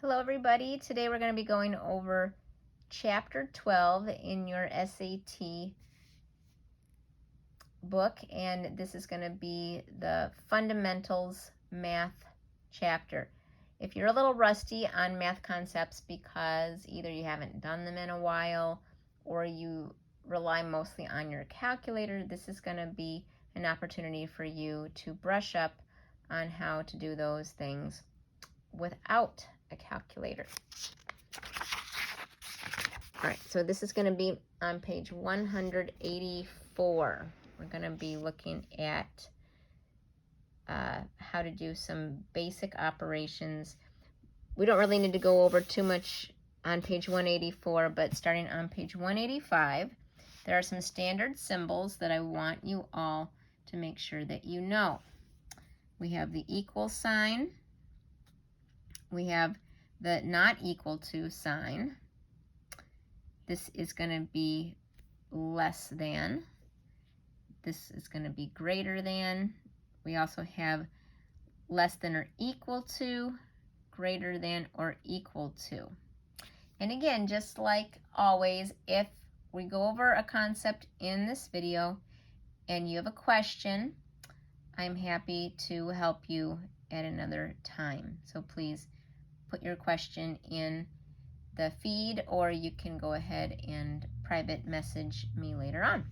Hello everybody, today we're going to be going over chapter 12 in your SAT book, and this is going to be the fundamentals math chapter. If you're a little rusty on math concepts because either you haven't done them in a while or you rely mostly on your calculator, this is going to be an opportunity for you to brush up on how to do those things without a calculator. All right, so this is going to be on page 184. We're going to be looking at how to do some basic operations. We don't really need to go over too much on page 184, but starting on page 185, there are some standard symbols that I want you all to make sure that you know. We have the equal sign. We have the not equal to sign. This is going to be less than. This is going to be greater than. We also have less than or equal to, greater than or equal to. And again, just like always, if we go over a concept in this video and you have a question, I'm happy to help you at another time. So please put your question in the feed, or you can go ahead and private message me later on.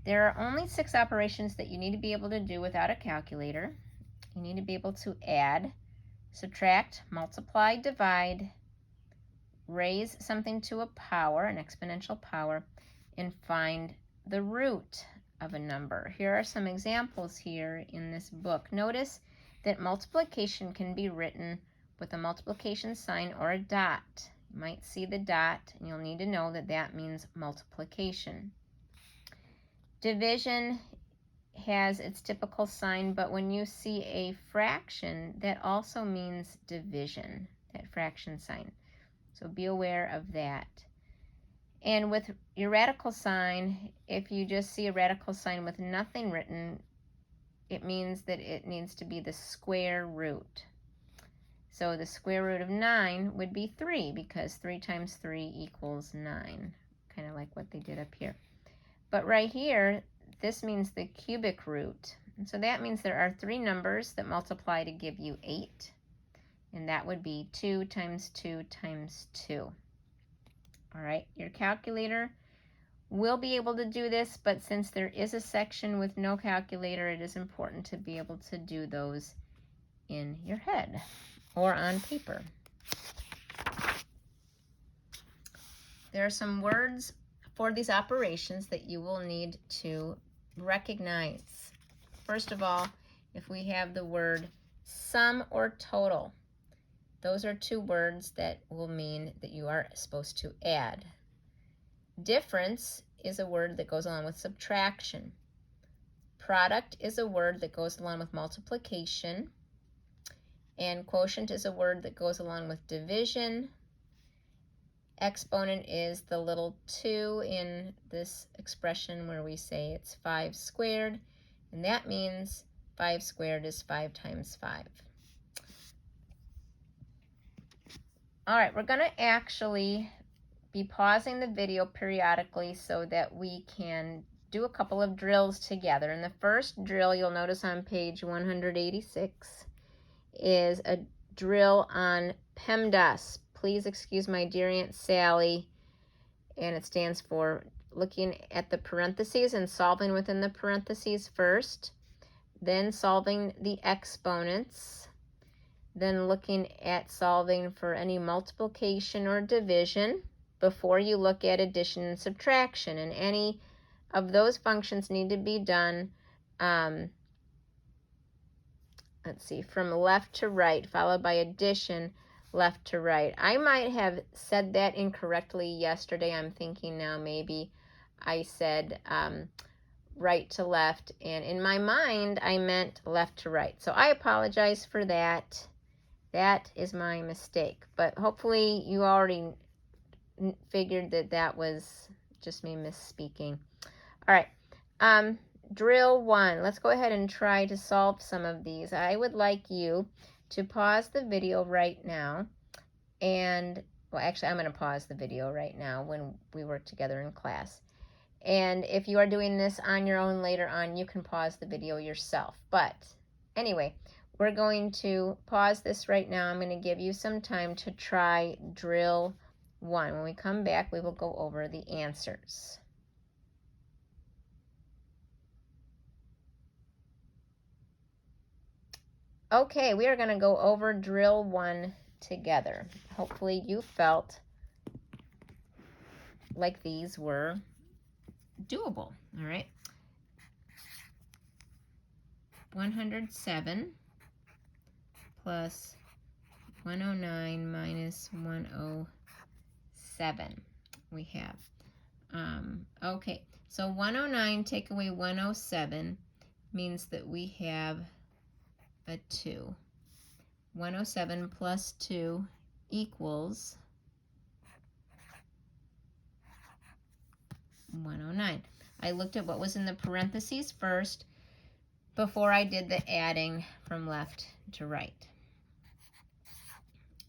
There are only 6 operations that you need to be able to do without a calculator. You need to be able to add, subtract, multiply, divide, raise something to a power, an exponential power, and find the root of a number. Here are some examples here in this book. Notice that multiplication can be written with a multiplication sign or a dot. You might see the dot, and you'll need to know that that means multiplication. Division has its typical sign, but when you see a fraction, that also means division, that fraction sign. So be aware of that. And with your radical sign, if you just see a radical sign with nothing written, it means that it needs to be the square root. So the square root of 9 would be 3, because 3 times 3 equals 9, kind of like what they did up here. But right here, this means the cubic root. And so that means there are 3 numbers that multiply to give you 8. And that would be 2 times 2 times 2. All right, your calculator will be able to do this, but since there is a section with no calculator, it is important to be able to do those in your head or on paper. There are some words for these operations that you will need to recognize. First of all, if we have the word sum or total, those are 2 words that will mean that you are supposed to add. Difference is a word that goes along with subtraction. Product is a word that goes along with multiplication. And quotient is a word that goes along with division. Exponent is the little 2 in this expression where we say it's 5 squared, and that means 5 squared is 5 times 5. All right, we're going to actually be pausing the video periodically so that we can do a couple of drills together. And the first drill you'll notice on page 186 is a drill on PEMDAS. Please excuse my dear Aunt Sally, and it stands for looking at the parentheses and solving within the parentheses first, then solving the exponents, then looking at solving for any multiplication or division before you look at addition and subtraction. And any of those functions need to be done let's see, from left to right, followed by addition, left to right. I might have said that incorrectly yesterday. I'm thinking now maybe I said right to left, and in my mind I meant left to right. So I apologize for that. That is my mistake. But hopefully you already figured that that was just me misspeaking. All right. Drill 1. Let's go ahead and try to solve some of these. I would like you to pause the video right now. And, well, actually, I'm going to pause the video right now when we work together in class. And if you are doing this on your own later on, you can pause the video yourself. But anyway, we're going to pause this right now. I'm going to give you some time to try drill 1. When we come back, we will go over the answers. Okay, we are going to go over drill 1 together. Hopefully you felt like these were doable. All right. 107 plus 109 minus 107 we have. Okay, so 109 take away 107 means that we have a 2. 107 plus 2 equals 109. I looked at what was in the parentheses first before I did the adding from left to right.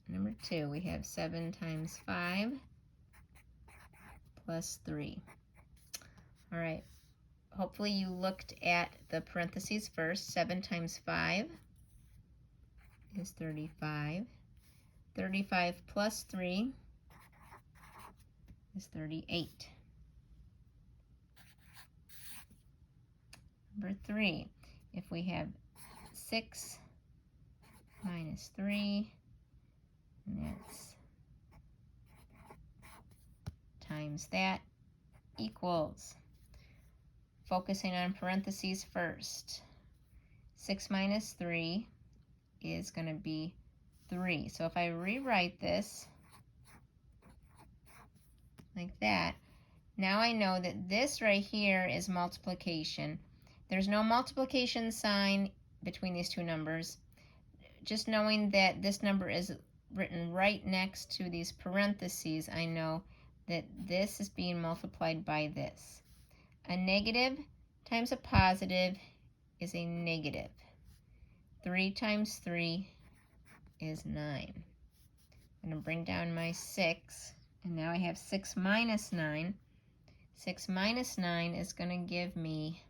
Number 2, we have 7 times 5 plus 3. All right, hopefully you looked at the parentheses first. 7 times 5 is 35. 35 plus 3 is 38. Number 3, if we have 6 minus 3, and that's times that, equals, focusing on parentheses first, 6 minus 3 is going to be 3. So if I rewrite this like that, now I know that this right here is multiplication. There's no multiplication sign between these two numbers. Just knowing that this number is written right next to these parentheses, I know that this is being multiplied by this. A negative times a positive is a negative. 3 times 3 is 9. I'm going to bring down my 6, and now I have 6 minus 9. 6 minus 9 is going to give me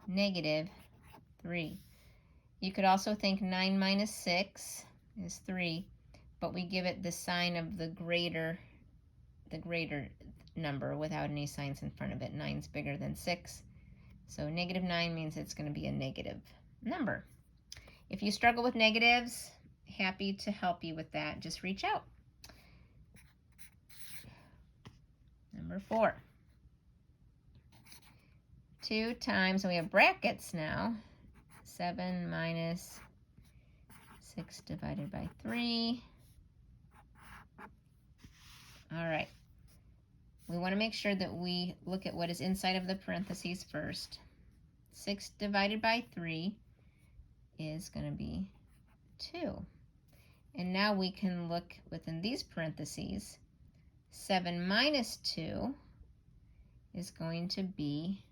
negative 3. You could also think 9 minus 6 is 3, but we give it the sign of the greater number without any signs in front of it. 9's bigger than 6, so negative 9 means it's going to be a negative number. If you struggle with negatives, happy to help you with that. Just reach out. Number 4. 2 times, and we have brackets now, 7 minus 6 divided by 3. All right. We want to make sure that we look at what is inside of the parentheses first. 6 divided by 3 is going to be 2. And now we can look within these parentheses. 7 minus 2 is going to be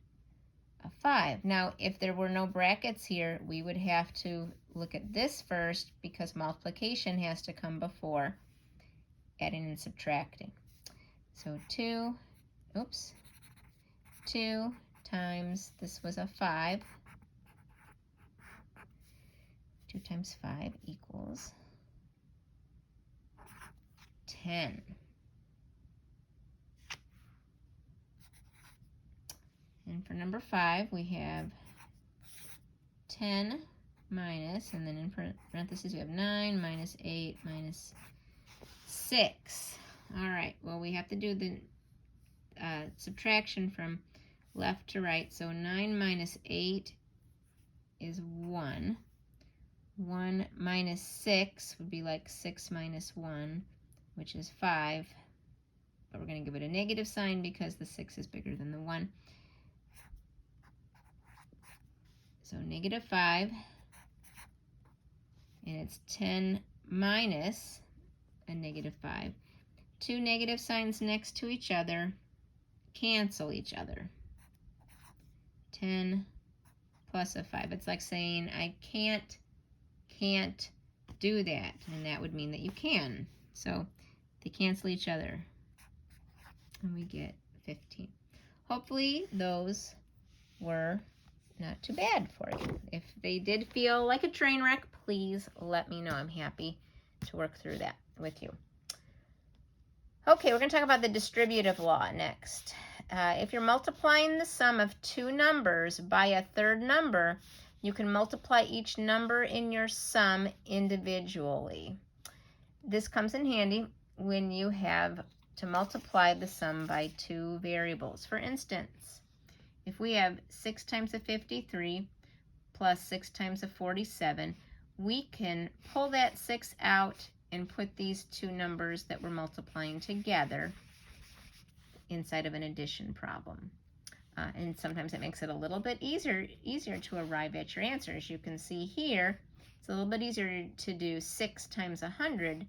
a 5. Now, if there were no brackets here, we would have to look at this first because multiplication has to come before adding and subtracting. So 2 times, this was a 5. 2 times 5 equals 10. And for number 5, we have 10 minus, and then in parentheses we have 9 minus 8 minus 6. All right, well, we have to do the subtraction from left to right. So 9 minus 8 is 1. 1 minus 6 would be like 6 minus 1, which is 5. But we're going to give it a negative sign because the 6 is bigger than the 1. So negative 5, and it's 10 minus a negative 5. 2 negative signs next to each other cancel each other. 10 plus a 5. It's like saying I can't do that, and that would mean that you can. So they cancel each other, and we get 15. Hopefully those were not too bad for you. If they did feel like a train wreck, please let me know. I'm happy to work through that with you. Okay, we're going to talk about the distributive law next. If you're multiplying the sum of two numbers by a third number, you can multiply each number in your sum individually. This comes in handy when you have to multiply the sum by two variables. For instance, if we have 6 times a 53 plus 6 times a 47, we can pull that 6 out and put these two numbers that we're multiplying together inside of an addition problem. And sometimes it makes it a little bit easier to arrive at your answer. As you can see here, it's a little bit easier to do 6 times 100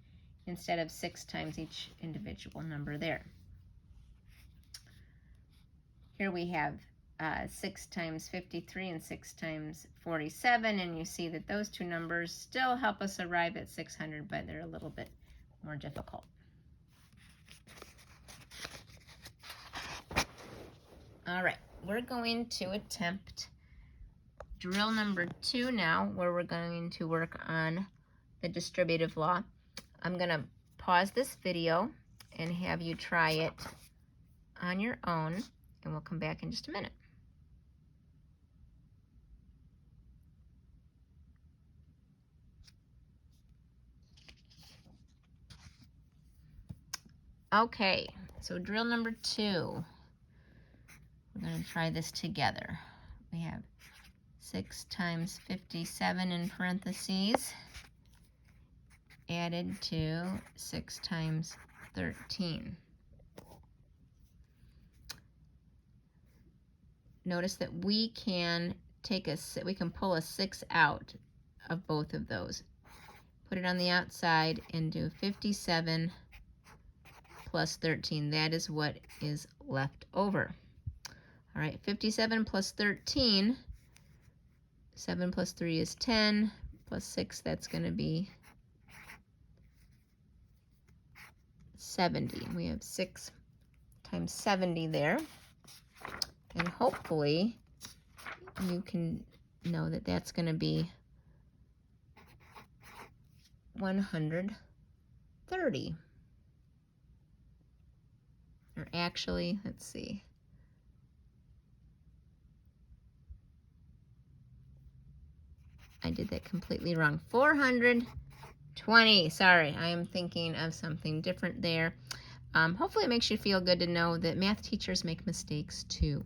instead of 6 times each individual number there. Here we have 6 times 53 and 6 times 47, and you see that those two numbers still help us arrive at 600, but they're a little bit more difficult. All right, we're going to attempt drill number 2 now, where we're going to work on the distributive law. I'm going to pause this video and have you try it on your own, and we'll come back in just a minute. Okay, so drill number 2. We're going to try this together. We have 6 times 57 in parentheses added to 6 times 13. Notice that we can pull a 6 out of both of those. Put it on the outside and do 57 plus 13. That is what is left over. All right, 57 plus 13, 7 plus 3 is 10, plus 6, that's going to be 70. We have 6 times 70 there. And hopefully you can know that that's going to be 130. Or actually, let's see. I did that completely wrong. 420. Sorry, I am thinking of something different there. Hopefully it makes you feel good to know that math teachers make mistakes too.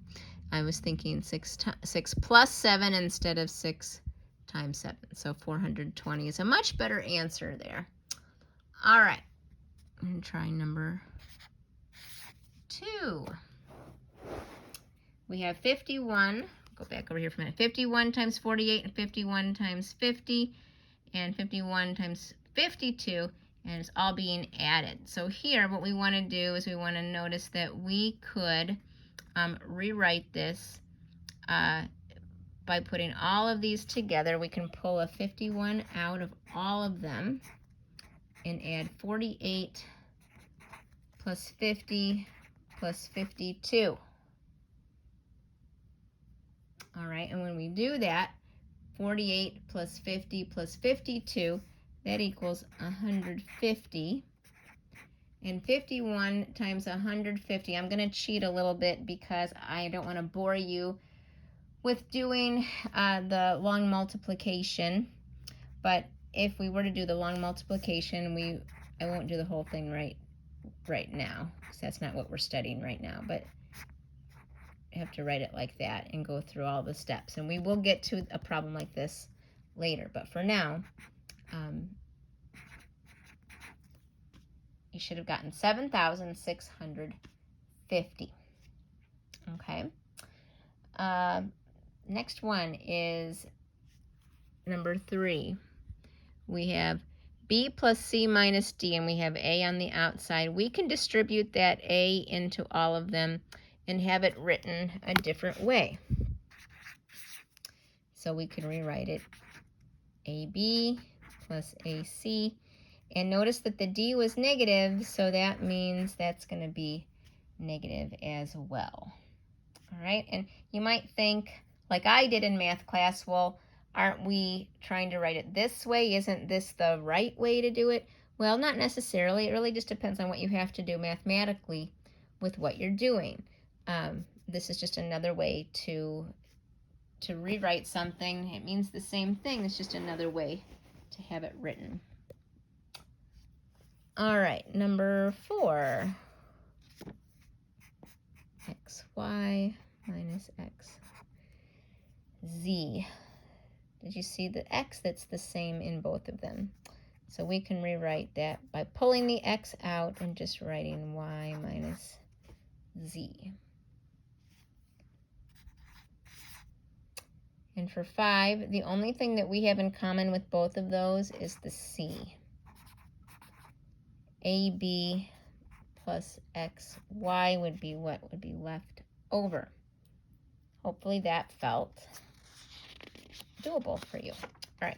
I was thinking 6 plus 7 instead of 6 times 7. So 420 is a much better answer there. All right, I'm going to try number 2. We have 51. Go back over here for a minute. 51 times 48 and 51 times 50 and 51 times 52, and it's all being added. So here what we want to do is we want to notice that we could rewrite this by putting all of these together. We can pull a 51 out of all of them and add 48 plus 50 plus 52. All right, and when we do that, 48 plus 50 plus 52, that equals 150. And 51 times 150, I'm going to cheat a little bit because I don't want to bore you with doing the long multiplication. But if we were to do the long multiplication, I won't do the whole thing right now, because that's not what we're studying right now. But I have to write it like that and go through all the steps. And we will get to a problem like this later. But for now, you should have gotten 7,650. Okay. Next one is number 3. We have B plus C minus D, and we have A on the outside. We can distribute that A into all of them and have it written a different way. So we can rewrite it AB plus AC. And notice that the D was negative, so that means that's going to be negative as well. All right, and you might think, like I did in math class, well, aren't we trying to write it this way? Isn't this the right way to do it? Well, not necessarily. It really just depends on what you have to do mathematically with what you're doing. This is just another way to rewrite something. It means the same thing. It's just another way to have it written. All right, number 4. xy minus xz. Did you see the x that's the same in both of them? So we can rewrite that by pulling the x out and just writing y minus z. And for 5, the only thing that we have in common with both of those is the c. AB plus xy would be what would be left over. Hopefully that felt doable for you. All right.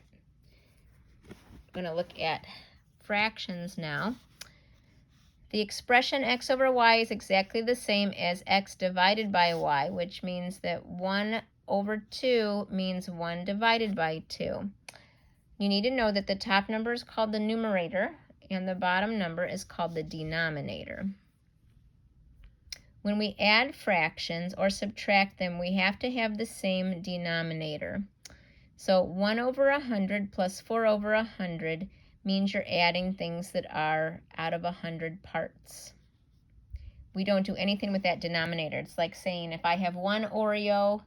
I'm going to look at fractions now. The expression x over y is exactly the same as x divided by y, which means that 1 over 2 means 1 divided by 2. You need to know that the top number is called the numerator and the bottom number is called the denominator. When we add fractions or subtract them, we have to have the same denominator. So 1 over 100 plus 4 over 100 means you're adding things that are out of 100 parts. We don't do anything with that denominator. It's like saying if I have 1 Oreo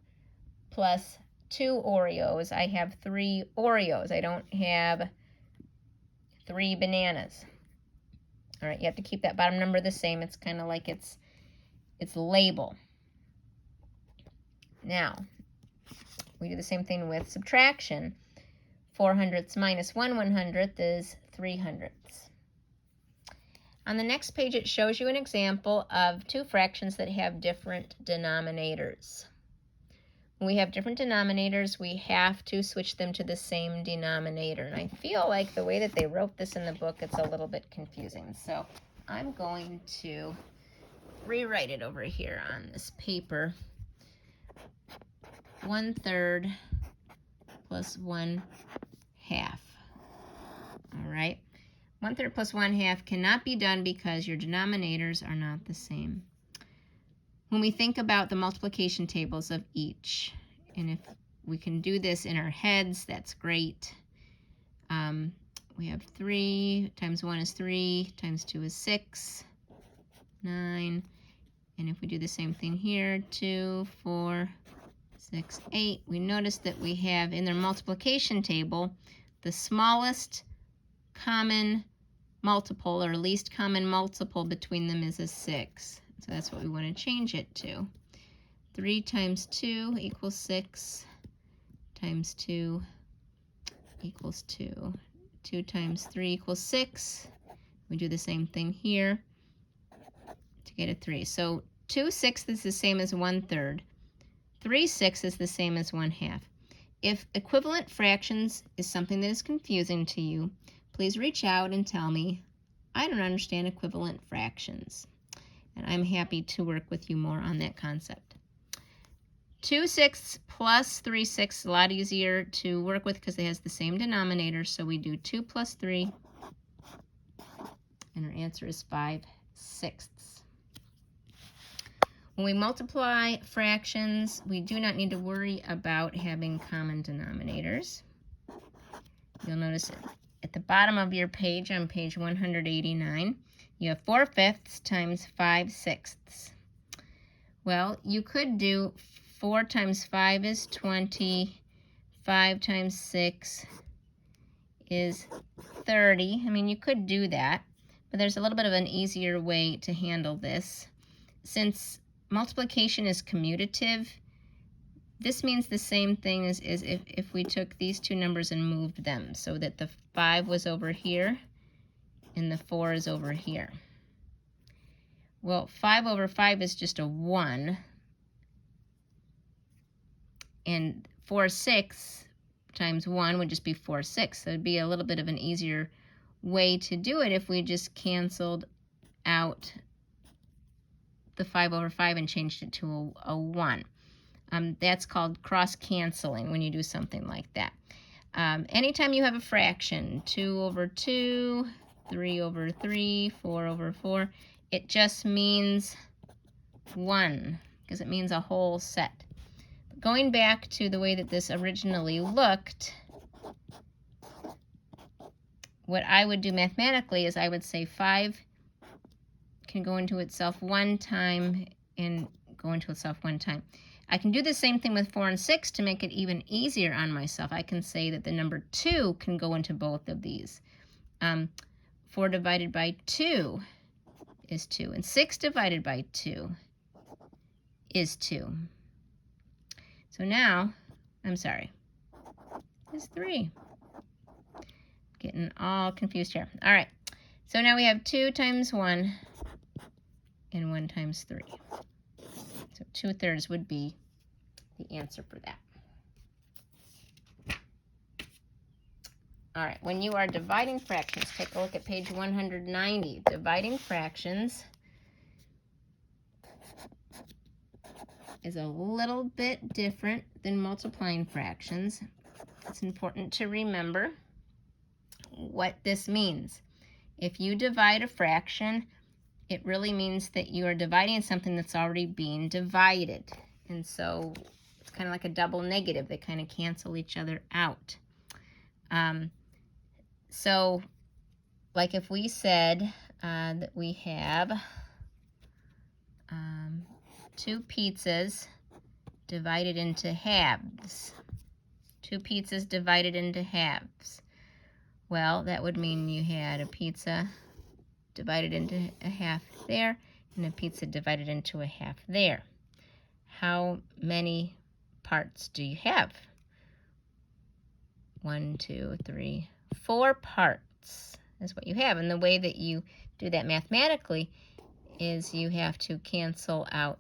plus 2 Oreos, I have 3 Oreos. I don't have 3 bananas. All right, you have to keep that bottom number the same. It's kind of like its label. Now, we do the same thing with subtraction. 400ths minus 1 100th is 300ths. On the next page, it shows you an example of 2 fractions that have different denominators. When we have different denominators, we have to switch them to the same denominator. And I feel like the way that they wrote this in the book, it's a little bit confusing. So I'm going to rewrite it over here on this paper. 1/3 plus 1/2. All right. 1/3 plus 1/2 cannot be done because your denominators are not the same. When we think about the multiplication tables of each, and if we can do this in our heads, that's great. We have 3 times 1 is 3, times 2 is 6, 9. And if we do the same thing here, 2, 4, 6, 8, we notice that we have in their multiplication table, the smallest common multiple or least common multiple between them is a 6. So that's what we want to change it to. 3 times 2 equals 6, times 2 equals 2. 2 times 3 equals 6. We do the same thing here to get a 3. So 2/6 is the same as 1/3. 3/6 is the same as 1/2. If equivalent fractions is something that is confusing to you, please reach out and tell me, I don't understand equivalent fractions. And I'm happy to work with you more on that concept. 2/6 plus 3/6 is a lot easier to work with because it has the same denominator. So we do 2 plus 3, and our answer is 5/6. When we multiply fractions, we do not need to worry about having common denominators. You'll notice at the bottom of your page, on page 189, you have 4/5 times 5/6. Well, you could do 4 times 5 is 20, 5 times 6 is 30. I mean, you could do that, but there's a little bit of an easier way to handle this. Since multiplication is commutative, this means the same thing as if we took these two numbers and moved them so that the 5 was over here and the 4 is over here. Well, 5 over 5 is just a 1, and 4/6 times 1 would just be 4/6. So it would be a little bit of an easier way to do it if we just canceled out the 5/5 and changed it to a 1. That's called cross-canceling when you do something like that. Anytime you have a fraction, 2/2, 3/3, 4/4, it just means 1 because it means a whole set. Going back to the way that this originally looked, what I would do mathematically is I would say 5 can go into itself 1 time and go into itself 1 time. I can do the same thing with 4 and 6 to make it even easier on myself. I can say that the number 2 can go into both of these. 4 divided by 2 is 2, and 6 divided by 2 is 2. So now, I'm sorry, it's 3. Getting all confused here. All right, so now we have 2 times 1 and 1 times 3. So 2/3 would be the answer for that. All right, when you are dividing fractions, take a look at page 190. Dividing fractions is a little bit different than multiplying fractions. It's important to remember what this means. If you divide a fraction, it really means that you are dividing something that's already being divided. And so it's kind of like a double negative. They kind of cancel each other out. So like if we said that we have 2 pizzas divided into halves. 2 pizzas divided into halves. Well, that would mean you had a pizza divided into a half there and a pizza divided into a half there. How many parts do you have? 1, 2, 3, 4 parts is what you have. And the way that you do that mathematically is you have to cancel out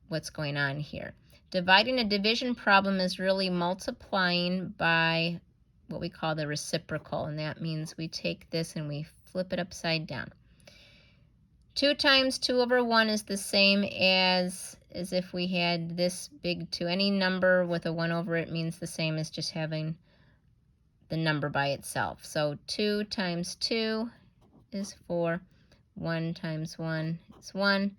what's going on here. Dividing a division problem is really multiplying by what we call the reciprocal, and that means we take this and we flip it upside down. 2 times 2/1 is the same as if we had this big 2. Any number with a 1 over it means the same as just having the number by itself. So 2 times 2 is 4. 1 times 1 is 1.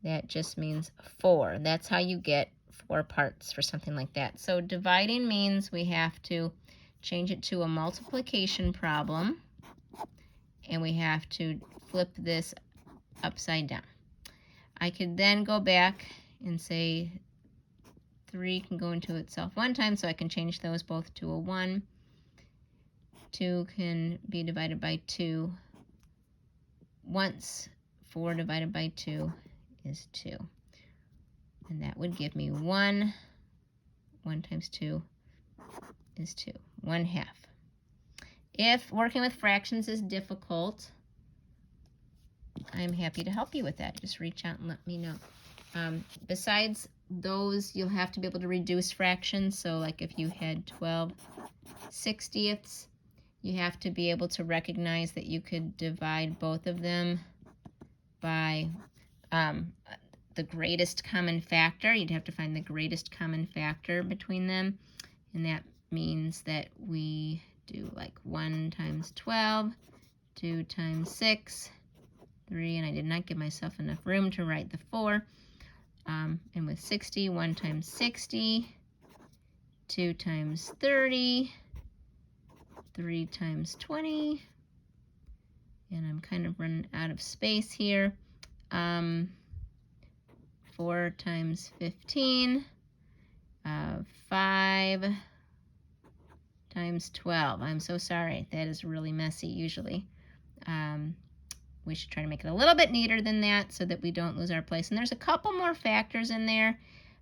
That just means 4. That's how you get 4 parts for something like that. So dividing means we have to change it to a multiplication problem, and we have to flip this upside down. I could then go back and say 3 can go into itself 1 time, so I can change those both to a 1. 2 can be divided by 2 once. 4 divided by 2 is 2. And that would give me 1. 1 times 2 is 2. 1/2. If working with fractions is difficult, I'm happy to help you with that. Just reach out and let me know. Besides those, you'll have to be able to reduce fractions. So like if you had 12/60ths, you have to be able to recognize that you could divide both of them by the greatest common factor. You'd have to find the greatest common factor between them. And that means that we do like 1 times 12, 2 times 6, 3, and I did not give myself enough room to write the 4. And with 60, 1 times 60, 2 times 30, 3 times 20, and I'm kind of running out of space here. 4 times 15, 5 times 12. I'm so sorry. That is really messy usually. We should try to make it a little bit neater than that so that we don't lose our place. And there's a couple more factors in there.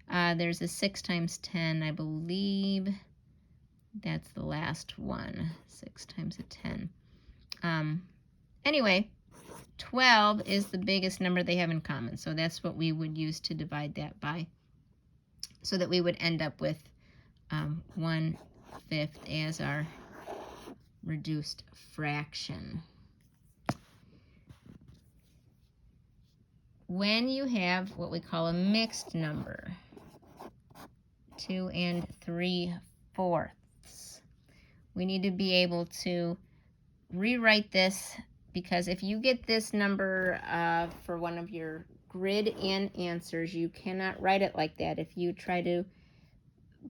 There's a 6 times 10, I believe. That's the last one. 6 times a 10. Anyway, 12 is the biggest number they have in common. So that's what we would use to divide that by, so that we would end up with 1 fifth as our reduced fraction. When you have what we call a mixed number, 2 3/4, we need to be able to rewrite this, because if you get this number for one of your grid in answers, you cannot write it like that. If you try to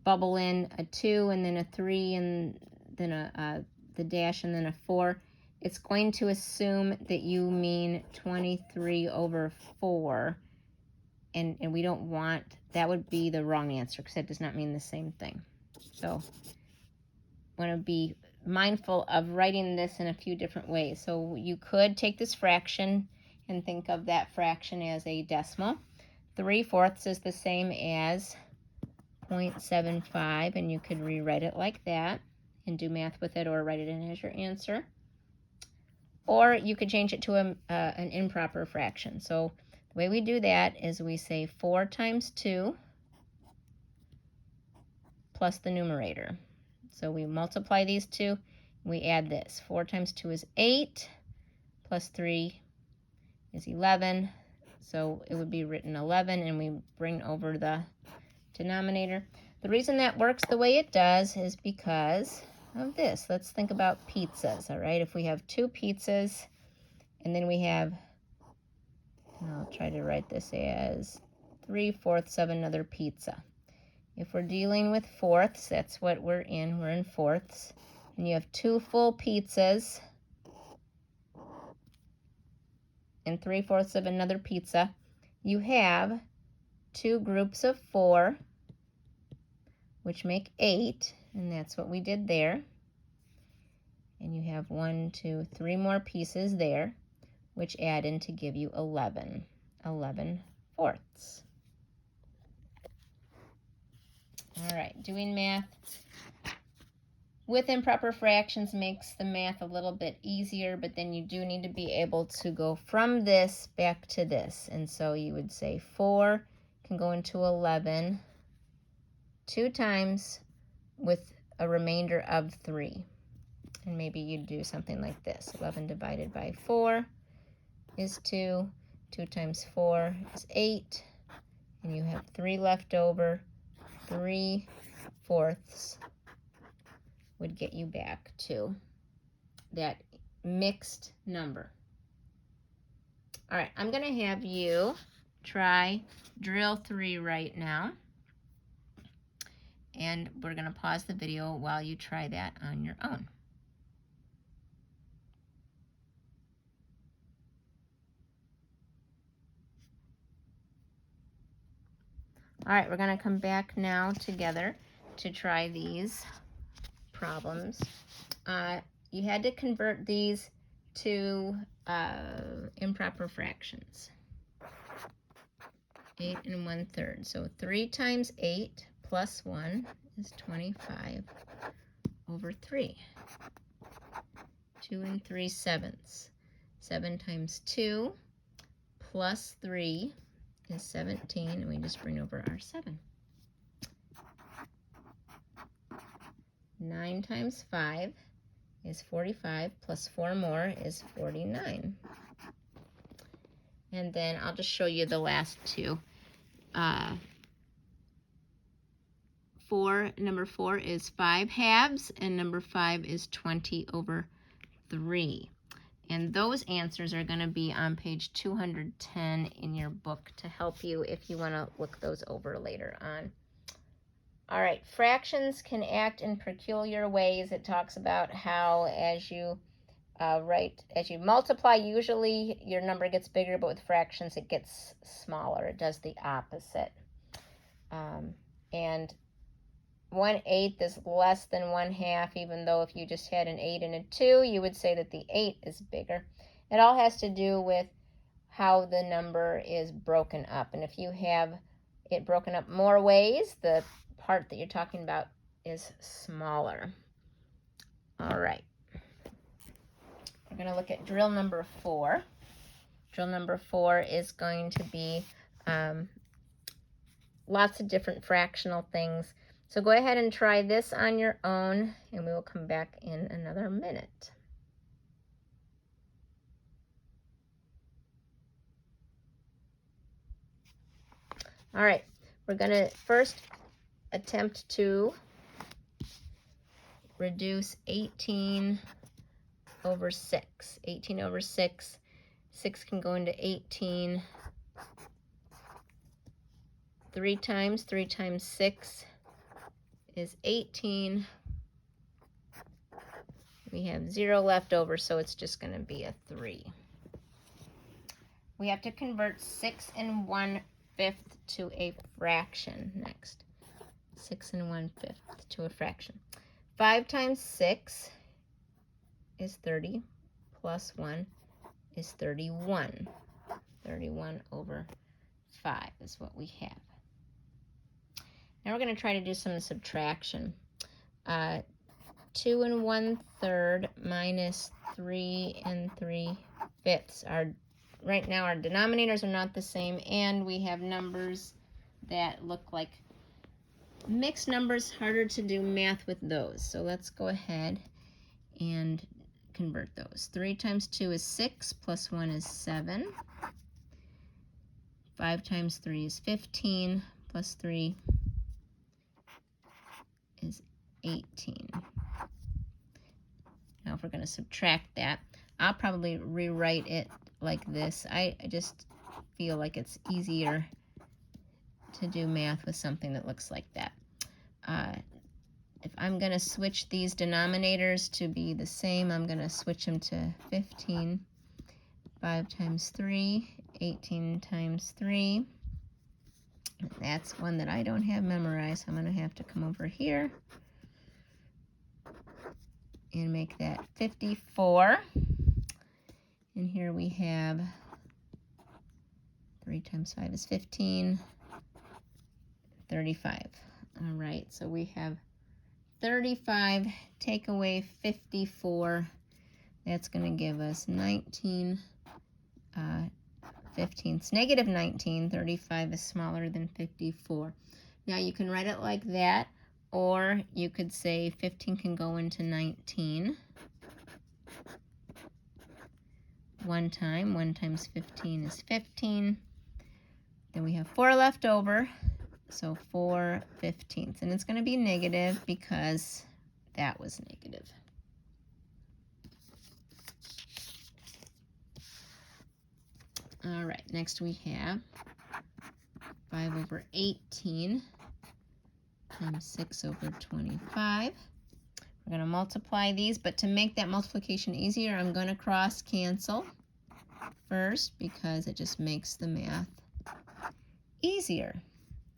bubble in a 2 and then a 3 and then the dash and then a 4, it's going to assume that you mean 23/4, and we don't want, that would be the wrong answer because that does not mean the same thing. So want to be mindful of writing this in a few different ways. So you could take this fraction and think of that fraction as a decimal. 3/4 is the same as 0.75, and you could rewrite it like that and do math with it, or write it in as your answer. Or you could change it to an improper fraction. So the way we do that is we say 4 times 2 plus the numerator. So we multiply these two, we add this. 4 times 2 is 8, plus 3 is 11. So it would be written 11, and we bring over the denominator. The reason that works the way it does is because of this. Let's think about pizzas, all right? If we have 2 pizzas, and then we have, I'll try to write this as 3/4 of another pizza. If we're dealing with fourths, that's what we're in fourths. And you have 2 full pizzas and 3/4 of another pizza. You have 2 groups of 4, which make 8, and that's what we did there. And you have 1, 2, 3 more pieces there, which add in to give you 11. 11/4. All right, doing math with improper fractions makes the math a little bit easier, but then you do need to be able to go from this back to this. And so you would say 4 can go into 11 2 times with a remainder of 3. And maybe you'd do something like this. 11 divided by 4 is 2. 2 times 4 is 8. And you have 3 left over. 3/4 would get you back to that mixed number. All right, I'm going to have you try drill 3 right now. And we're going to pause the video while you try that on your own. All right, we're going to come back now together to try these problems. You had to convert these to improper fractions. 8 1/3. So 3 times 8 plus 1 is 25/3. 2 3/7. 7 times 2 plus 3 is 17, and we just bring over our 7. 9 times 5 is 45, plus 4 more is 49. And then I'll just show you the last two. Number 4 is 5/2, and number 5 is 20/3. And those answers are going to be on page 210 in your book to help you if you want to look those over later on. All right, fractions can act in peculiar ways. It talks about how as you multiply, usually your number gets bigger, but with fractions it gets smaller. It does the opposite. And 1/8 is less than 1/2, even though if you just had an 8 and a 2, you would say that the 8 is bigger. It all has to do with how the number is broken up. And if you have it broken up more ways, the part that you're talking about is smaller. All right. We're going to look at drill number 4. Drill number 4 is going to be lots of different fractional things. So go ahead and try this on your own, and we will come back in another minute. All right, we're going to first attempt to reduce 18 over 6. 18 over 6. 6 can go into 18 3 times. 3 times 6 is 18. We have 0 left over, so it's just going to be a 3. We have to convert 6 1/5 to a fraction next. 6 1/5 to a fraction. 5 times 6 is 30, plus 1 is 31. 31 over 5 is what we have. Now we're going to try to do some subtraction. 2 1/3 minus 3 3/5. Right now our denominators are not the same, and we have numbers that look like mixed numbers, harder to do math with those. So let's go ahead and convert those. 3 times 2 is 6, plus 1 is 7. 5 times 3 is 15, plus 3 is 18. Now if we're going to subtract that, I'll probably rewrite it like this. I just feel like it's easier to do math with something that looks like that. If I'm going to switch these denominators to be the same, I'm going to switch them to 15. 5 times 3, 18 times 3. That's one that I don't have memorized. I'm going to have to come over here and make that 54. And here we have 3 times 5 is 15, 35. All right, so we have 35, take away 54. That's going to give us 19 fifteenths, negative 19. 35 is smaller than 54. Now you can write it like that, or you could say 15 can go into 19. 1 times 15 is 15. Then we have 4 left over, so 4/15. And it's going to be negative because that was negative. All right, next we have 5 over 18 times 6 over 25. We're going to multiply these, but to make that multiplication easier, I'm going to cross cancel first because it just makes the math easier.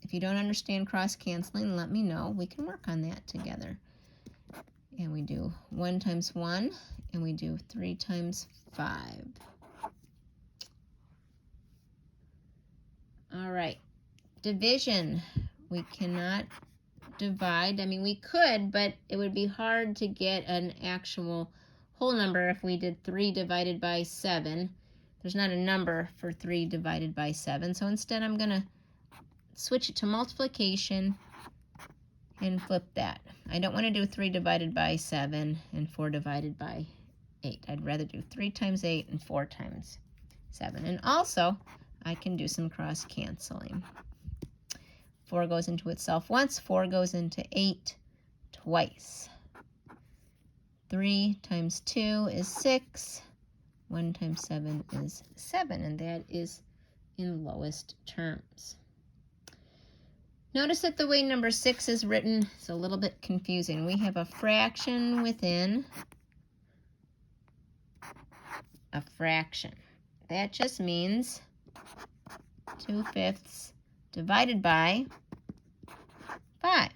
If you don't understand cross canceling, let me know. We can work on that together. And we do 1 times 1, and we do 3 times 5. All right, division. We cannot divide. I mean, we could, but it would be hard to get an actual whole number if we did 3 divided by 7. There's not a number for 3 divided by 7, so instead I'm going to switch it to multiplication and flip that. I don't want to do 3 divided by 7 and 4 divided by 8. I'd rather do 3 times 8 and 4 times 7. And also, I can do some cross canceling. 4 goes into itself once, 4 goes into 8 twice. 3 times 2 is 6. 1 times 7 is 7, and that is in lowest terms. Notice that the way number 6 is written is a little bit confusing. We have a fraction within a fraction. That just means 2/5 divided by 5,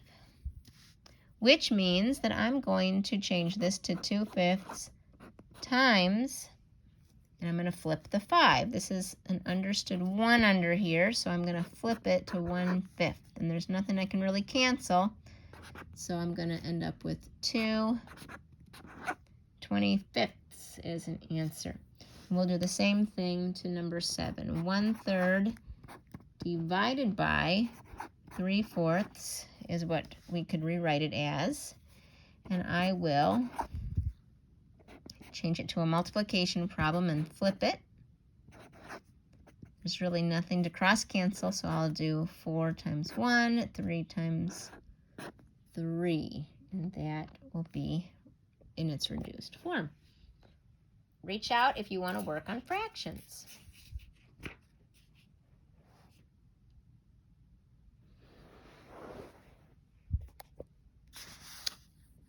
which means that I'm going to change this to 2/5 times, and I'm going to flip the 5. This is an understood 1 under here, so I'm going to flip it to 1/5. And there's nothing I can really cancel, so I'm going to end up with 2/25 as an answer. And we'll do the same thing to number 7. 1/3 divided by 3/4 is what we could rewrite it as. And I will change it to a multiplication problem and flip it. There's really nothing to cross cancel, so I'll do 4 times 1, 3 times 3, and that will be in its reduced form. Reach out if you want to work on fractions.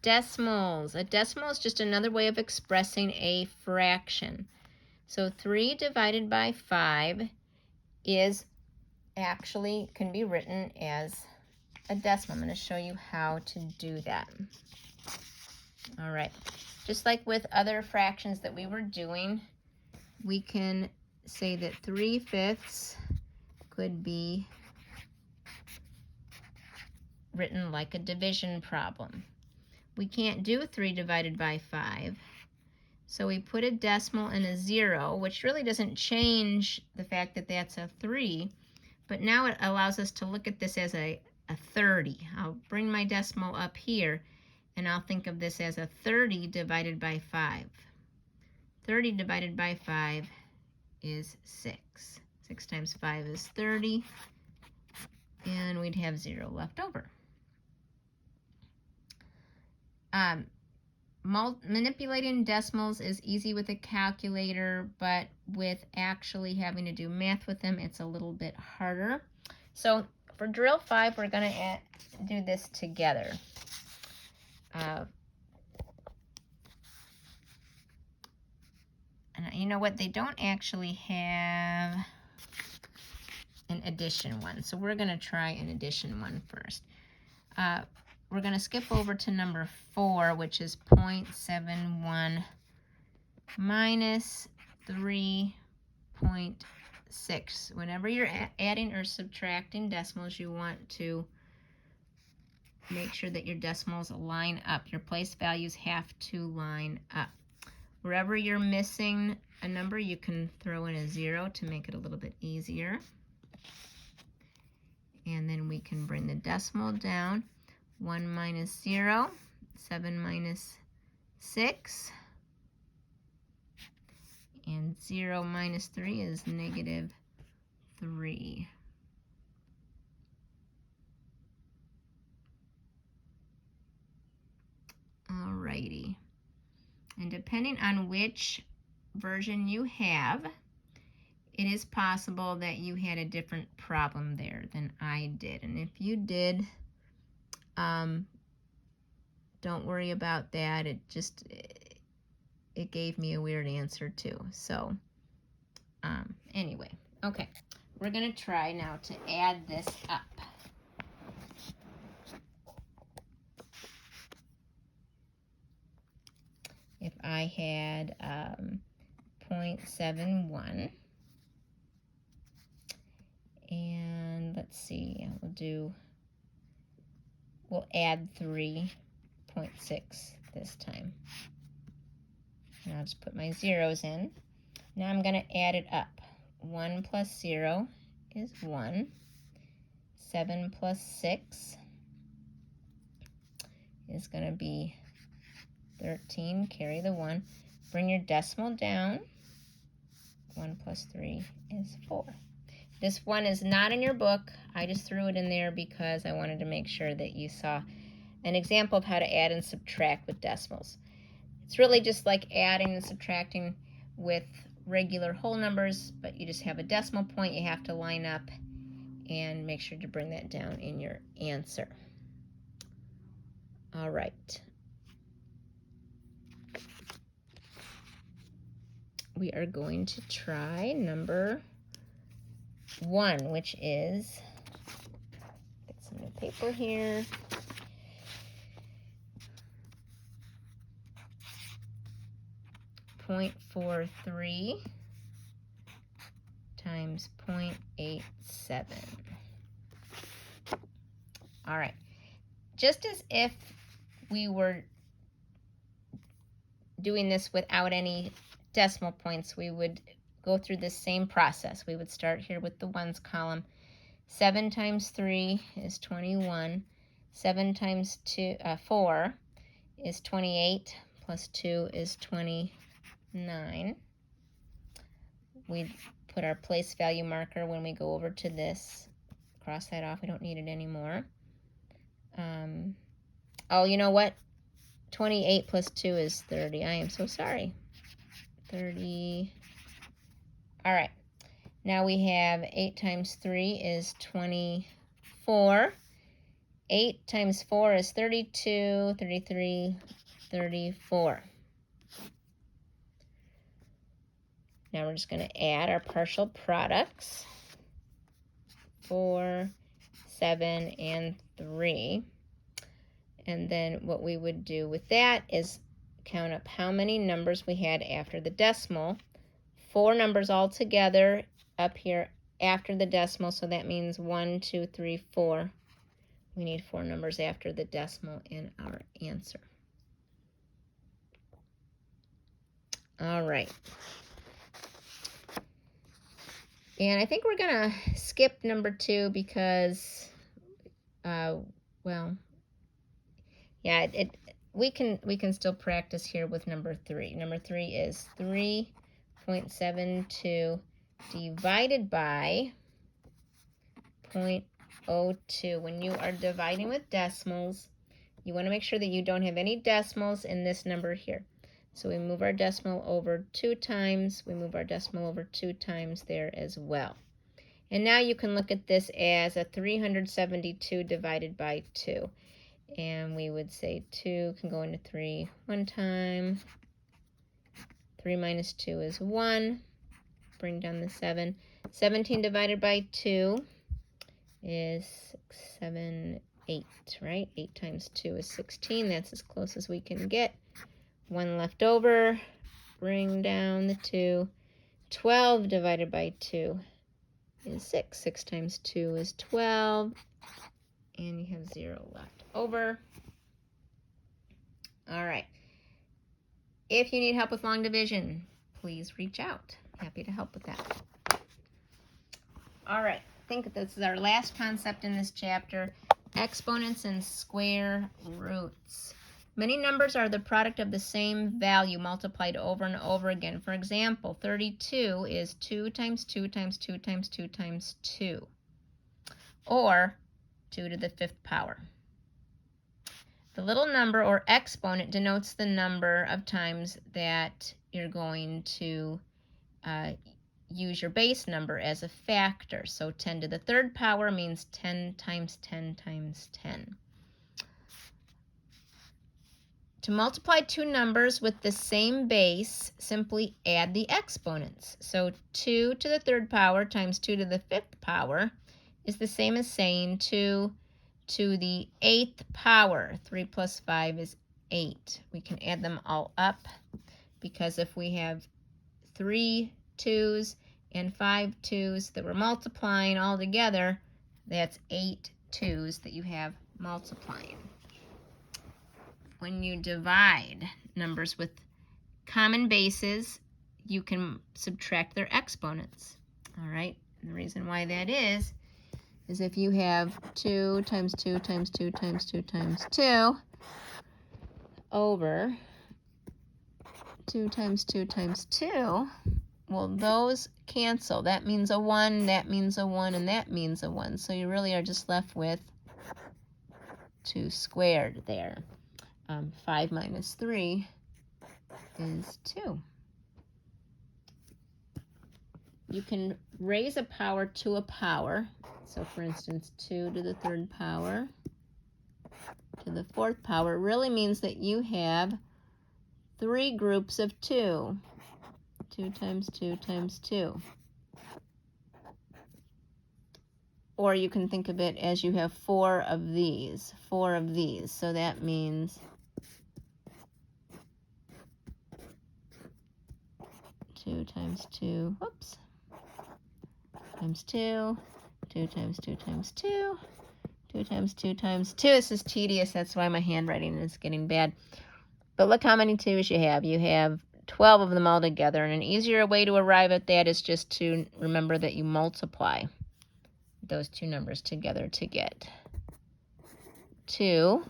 Decimals. A decimal is just another way of expressing a fraction. So 3 divided by 5 is actually can be written as a decimal. I'm going to show you how to do that. All right. Just like with other fractions that we were doing, we can say that 3/5 could be written like a division problem. We can't do 3 divided by 5, so we put a decimal and a 0, which really doesn't change the fact that that's a 3, but now it allows us to look at this as a 30. I'll bring my decimal up here, and I'll think of this as a 30 divided by 5. 30 divided by 5 is 6. 6 times 5 is 30, and we'd have 0 left over. Manipulating decimals is easy with a calculator, but with actually having to do math with them, it's a little bit harder. So for drill 5, we're going to do this together. And you know what? They don't actually have an addition one, so we're going to try an addition one first. We're going to skip over to number 4, which is 0.71 minus 3.6. Whenever you're adding or subtracting decimals, you want to make sure that your decimals line up. Your place values have to line up. Wherever you're missing a number, you can throw in a 0 to make it a little bit easier. And then we can bring the decimal down. 1 minus 0, 7 minus 6, and 0 minus 3 is negative 3. Alrighty. And depending on which version you have, it is possible that you had a different problem there than I did. And if you did, don't worry about that. It gave me a weird answer too. So anyway, okay, we're gonna try now to add this up. If I had 0.71, and let's see, we'll add 3.6 this time. And I'll just put my zeros in. Now I'm going to add it up. 1 plus 0 is 1. 7 plus 6 is going to be 13. Carry the 1. Bring your decimal down. 1 plus 3 is 4. This one is not in your book. I just threw it in there because I wanted to make sure that you saw an example of how to add and subtract with decimals. It's really just like adding and subtracting with regular whole numbers, but you just have a decimal point you have to line up and make sure to bring that down in your answer. All right. We are going to try number 1, which is, get some new paper here. .43 times 0.87. All right. Just as if we were doing this without any decimal points, we would go through this same process. We would start here with the ones column. 7 times 3 is 21. 7 times 4 is 28, plus 2 is 29. We put our place value marker when we go over to this. Cross that off. We don't need it anymore. Oh, you know what? 28 plus 2 is 30. I am so sorry. 30. All right. Now we have 8 times 3 is 24. 8 times 4 is 32, 33, 34. Now we're just going to add our partial products. 4, 7, and 3. And then what we would do with that is count up how many numbers we had after the decimal. 4 numbers all together up here after the decimal, so that means 1, 2, 3, 4. We need 4 numbers after the decimal in our answer. All right. And I think we're going to skip number 2 because, well, yeah, we can still practice here with number 3. Number 3 is 3.72 divided by 0.02. When you are dividing with decimals, you want to make sure that you don't have any decimals in this number here. So we move our decimal over 2 times. We move our decimal over 2 times there as well. And now you can look at this as a 372 divided by 2. And we would say 2 can go into 3 one time. 3 minus 2 is 1. Bring down the 7. 17 divided by 2 is 6, 7, 8, right? 8 times 2 is 16. That's as close as we can get. 1 left over. Bring down the 2. 12 divided by 2 is 6. 6 times 2 is 12. And you have 0 left over. All right. If you need help with long division, please reach out. Happy to help with that. All right. I think this is our last concept in this chapter, exponents and square roots. Many numbers are the product of the same value multiplied over and over again. For example, 32 is 2 times 2 times 2 times 2 times 2, or 2 to the 5th power. The little number or exponent denotes the number of times that you're going to use your base number as a factor. So 10 to the 3rd power means 10 times 10 times 10. To multiply 2 numbers with the same base, simply add the exponents. So 2 to the 3rd power times 2 to the 5th power is the same as saying 2 to the 8th power. 3 plus 5 is 8. We can add them all up because if we have 3 2's and 5 2's that we're multiplying all together, that's 8 2's that you have multiplying. When you divide numbers with common bases, you can subtract their exponents. All right, and the reason why that is if you have 2 times 2 times 2 times 2 times 2 over 2 times 2 times 2, well, those cancel. That means a 1, that means a 1, and that means a 1. So you really are just left with 2 squared there. 5 minus 3 is 2. You can raise a power to a power. So for instance, 2 to the 3rd power to the 4th power really means that you have 3 groups of 2. 2 times 2 times 2. Or you can think of it as you have 4 of these. 4 of these. So that means 2 times 2, whoops, times 2, 2 times 2 times 2, 2 times 2 times 2. This is tedious, that's why my handwriting is getting bad. But look how many 2's you have. You have 12 of them all together, and an easier way to arrive at that is just to remember that you multiply those 2 numbers together to get 2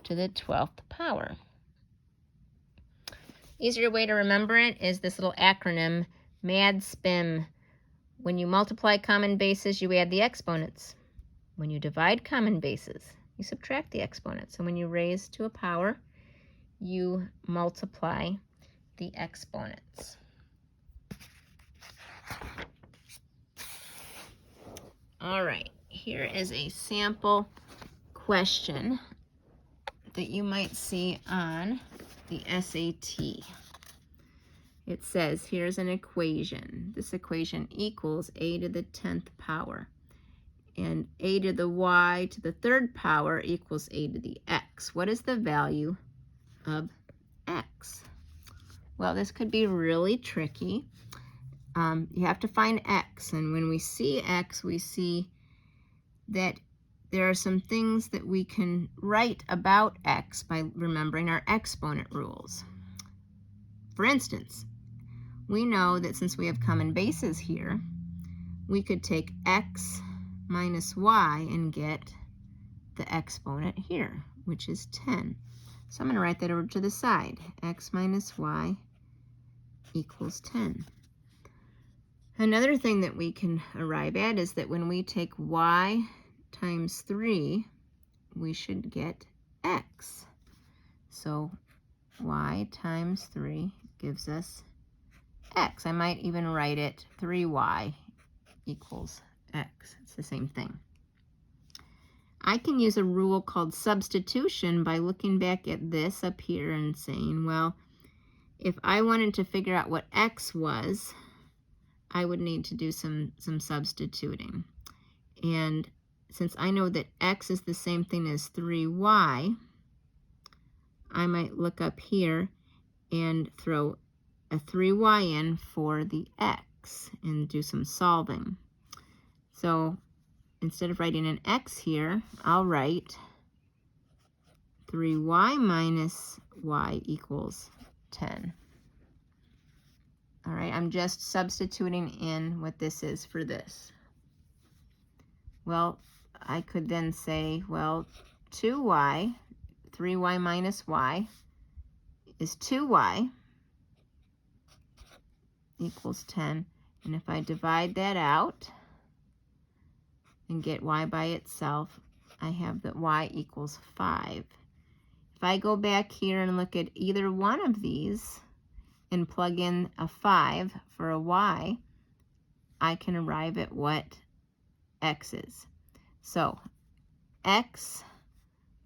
to the 12th power. Easier way to remember it is this little acronym, MADSPIM. When you multiply common bases, you add the exponents. When you divide common bases, you subtract the exponents. And when you raise to a power, you multiply the exponents. All right, here is a sample question that you might see on the SAT. It says, here's an equation. This equation equals a to the 10th power. And a to the y to the 3rd power equals a to the x. What is the value of x? Well, this could be really tricky. You have to find x, and when we see x, we see that there are some things that we can write about x by remembering our exponent rules. For instance, we know that since we have common bases here, we could take x minus y and get the exponent here, which is 10. So I'm going to write that over to the side. X minus y equals 10. Another thing that we can arrive at is that when we take y times 3, we should get x. So y times 3 gives us x. I might even write it 3y equals x. It's the same thing. I can use a rule called substitution by looking back at this up here and saying, well, if I wanted to figure out what x was, I would need to do some substituting. And since I know that x is the same thing as 3y, I might look up here and throw a 3y in for the x and do some solving. So instead of writing an x here, I'll write 3y minus y equals 10. All right, I'm just substituting in what this is for this. Well, I could then say, well, 2y, 3y minus y is 2y equals 10. And if I divide that out and get y by itself, I have that y equals 5. If I go back here and look at either one of these and plug in a 5 for a y, I can arrive at what x is. So x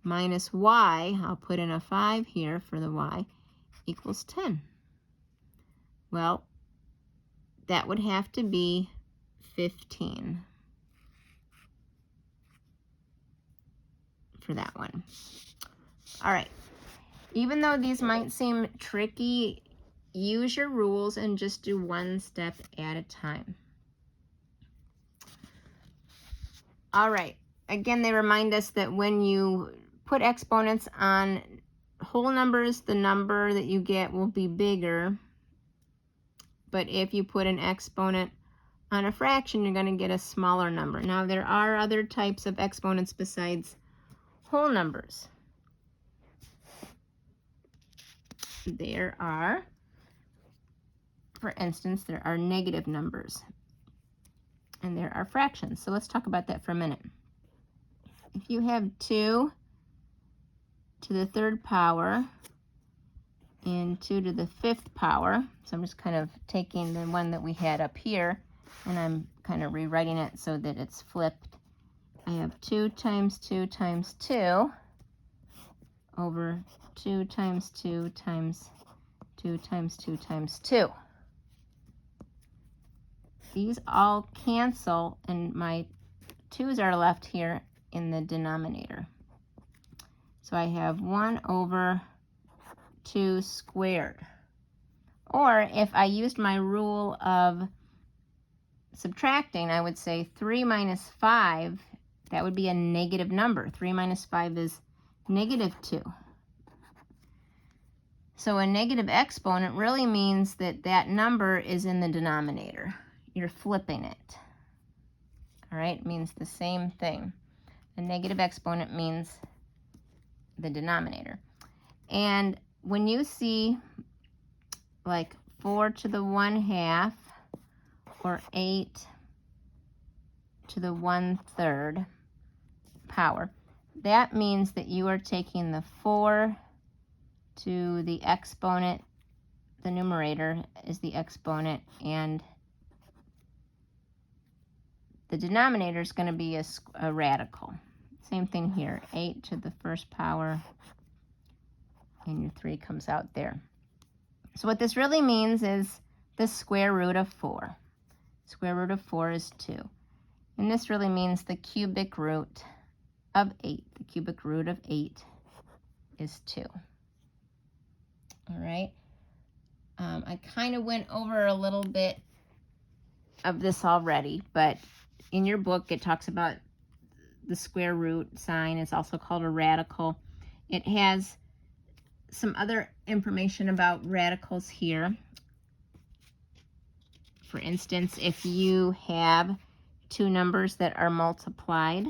minus y, I'll put in a 5 here for the y, equals 10. Well, that would have to be 15 for that one. All right, even though these might seem tricky, use your rules and just do one step at a time. All right, again, they remind us that when you put exponents on whole numbers, the number that you get will be bigger. But if you put an exponent on a fraction, you're going to get a smaller number. Now, there are other types of exponents besides whole numbers. There are, for instance, there are negative numbers. And there are fractions. So let's talk about that for a minute. If you have 2 to the 3rd power and 2 to the 5th power, so I'm just kind of taking the one that we had up here and I'm kind of rewriting it so that it's flipped. I have 2 times 2 times 2 over 2 times 2 times 2 times 2 times 2. These all cancel, and my 2's are left here in the denominator. So I have 1 over 2 squared. Or if I used my rule of subtracting, I would say 3 minus 5, that would be a negative number. 3 minus 5 is negative 2. So a negative exponent really means that that number is in the denominator. You're flipping it. All right, it means the same thing. A negative exponent means the denominator. And when you see like 4 to the 1/2 or 8 to the 1/3 power, that means that you are taking the 4 to the exponent, the numerator is the exponent, and the denominator is going to be a radical. Same thing here, 8 to the 1st power, and your 3 comes out there. So what this really means is the square root of 4. Square root of 4 is 2. And this really means the cubic root of 8. The cubic root of 8 is 2. All right. I kind of went over a little bit of this already, but in your book it talks about the square root sign. It's also called a radical. It has some other information about radicals here. For instance, if you have two numbers that are multiplied,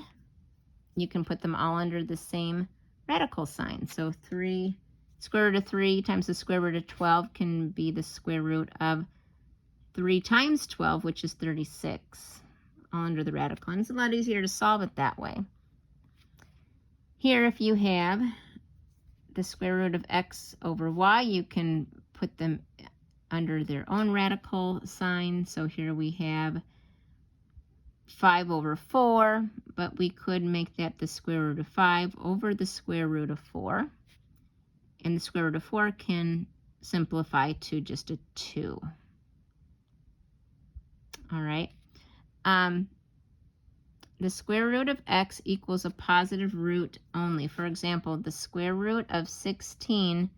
you can put them all under the same radical sign. So square root of 3 times the square root of 12 can be the square root of 3 times 12, which is 36, all under the radical. And it's a lot easier to solve it that way. Here, if you have the square root of x over y, you can put them under their own radical sign. So here we have 5 over 4, but we could make that the square root of 5 over the square root of 4. And the square root of 4 can simplify to just a 2. All right. The square root of x equals a positive root only. For example, the square root of 16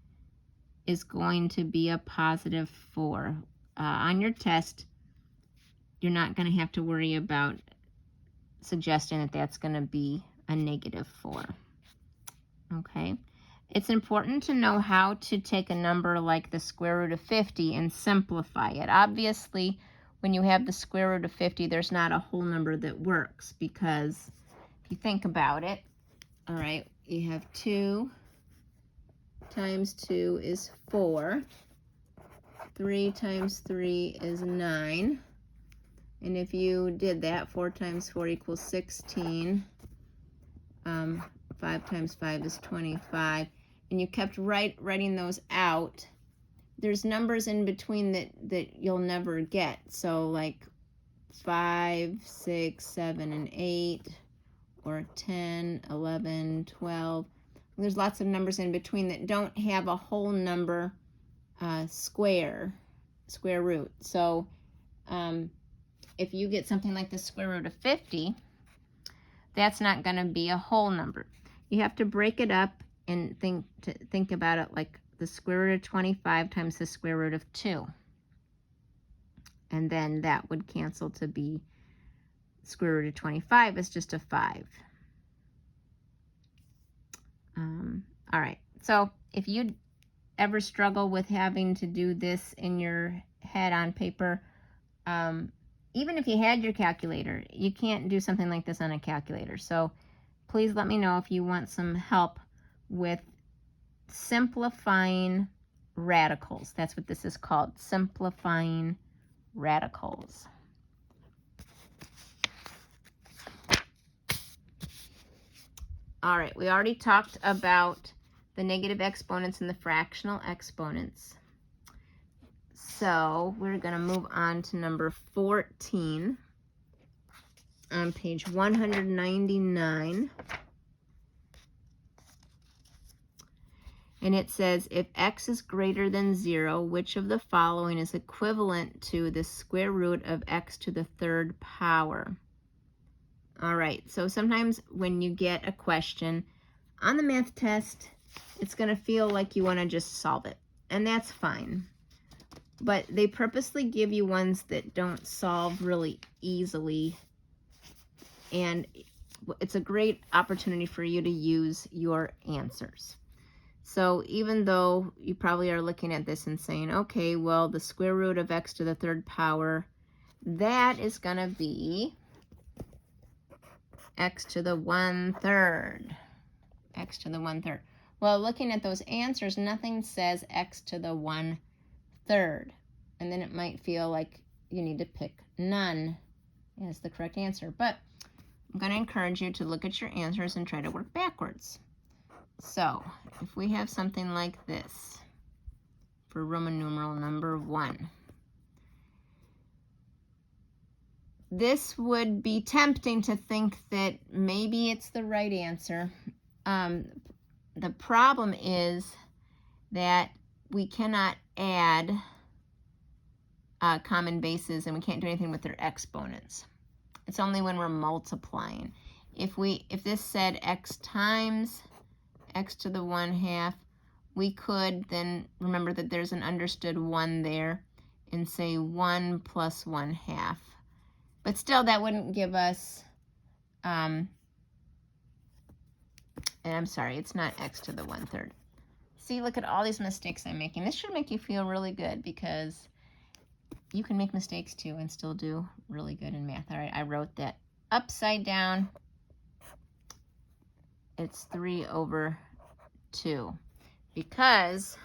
is going to be a positive 4. On your test, you're not going to have to worry about suggesting that that's going to be a negative 4. Okay. It's important to know how to take a number like the square root of 50 and simplify it. Obviously, when you have the square root of 50, there's not a whole number that works, because if you think about it, all right, you have 2 times 2 is 4. 3 times 3 is 9. And if you did that, 4 times 4 equals 16. 5 times 5 is 25. And you kept writing those out, there's numbers in between that you'll never get. So like 5, 6, 7, and 8, or 10, 11, 12. There's lots of numbers in between that don't have a whole number square root. So if you get something like the square root of 50, that's not going to be a whole number. You have to break it up and think about it like the square root of 25 times the square root of 2. And then that would cancel to be square root of 25 is just a 5. All right, so if you ever struggle with having to do this in your head on paper, even if you had your calculator, you can't do something like this on a calculator. So please let me know if you want some help with simplifying radicals. That's what this is called, simplifying radicals. All right, we already talked about the negative exponents and the fractional exponents. So we're going to move on to number 14 on page 199. And it says, if x is greater than 0, which of the following is equivalent to the square root of x to the 3rd power? All right, so sometimes when you get a question on the math test, it's going to feel like you want to just solve it, and that's fine. But they purposely give you ones that don't solve really easily, and it's a great opportunity for you to use your answers. So even though you probably are looking at this and saying, okay, well, the square root of x to the 3rd power, that is going to be x to the 1/3. X to the 1/3. Well, looking at those answers, nothing says x to the 1/3. And then it might feel like you need to pick none as the correct answer. But I'm going to encourage you to look at your answers and try to work backwards. So if we have something like this for Roman numeral number 1, this would be tempting to think that maybe it's the right answer. The problem is that we cannot add common bases, and we can't do anything with their exponents. It's only when we're multiplying. If this said x times x to the 1/2, we could then remember that there's an understood 1 there and say 1 plus 1/2. But still, that wouldn't give us, and I'm sorry, it's not x to the 1/3. See, look at all these mistakes I'm making. This should make you feel really good because you can make mistakes too and still do really good in math. All right, I wrote that upside down. It's 3/2 because